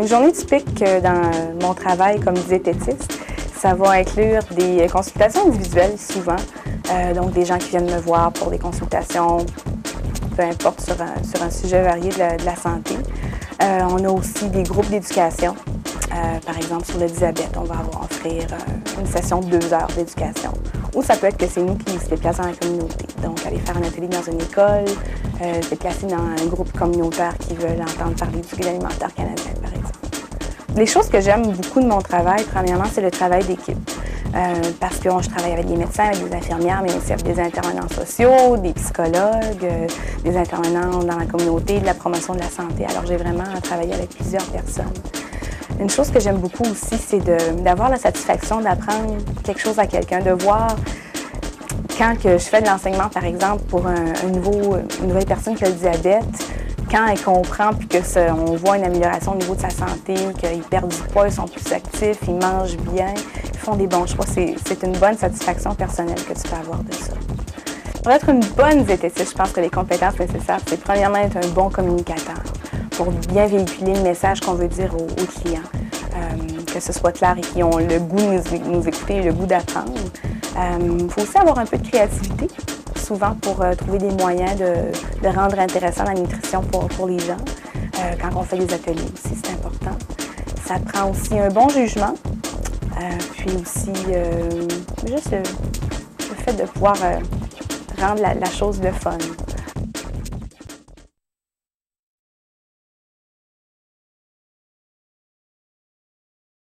Une journée typique dans mon travail comme diététiste, ça va inclure des consultations individuelles souvent, donc des gens qui viennent me voir pour des consultations, peu importe, sur un sujet varié de la santé. On a aussi des groupes d'éducation. Par exemple, sur le diabète, on va offrir une session de 2 heures d'éducation. Ou ça peut être que c'est nous qui se déplaçons dans la communauté. Donc, aller faire un atelier dans une école, se déplacer dans un groupe communautaire qui veulent entendre parler du Guide alimentaire canadien, par exemple. Les choses que j'aime beaucoup de mon travail, premièrement, c'est le travail d'équipe. Parce que je travaille avec des médecins, avec des infirmières, mais aussi avec des intervenants sociaux, des psychologues, des intervenants dans la communauté, de la promotion de la santé. Alors, j'ai vraiment travaillé avec plusieurs personnes. Une chose que j'aime beaucoup aussi, c'est d'avoir la satisfaction d'apprendre quelque chose à quelqu'un, de voir quand que je fais de l'enseignement, par exemple, pour une nouvelle personne qui a le diabète, quand elle comprend puis qu'on voit une amélioration au niveau de sa santé, qu'ils perdent du poids, ils sont plus actifs, ils mangent bien, ils font des bons choix. C'est une bonne satisfaction personnelle que tu peux avoir de ça. Pour être une bonne diététicienne, je pense que les compétences nécessaires, c'est premièrement être un bon communicateur pour bien véhiculer le message qu'on veut dire aux clients, que ce soit clair et qu'ils ont le goût de nous écouter et le goût d'apprendre. Il faut aussi avoir un peu de créativité, souvent pour trouver des moyens de rendre intéressant la nutrition pour les gens. Quand on fait des ateliers aussi, c'est important. Ça prend aussi un bon jugement, puis aussi juste le fait de pouvoir rendre la chose le fun.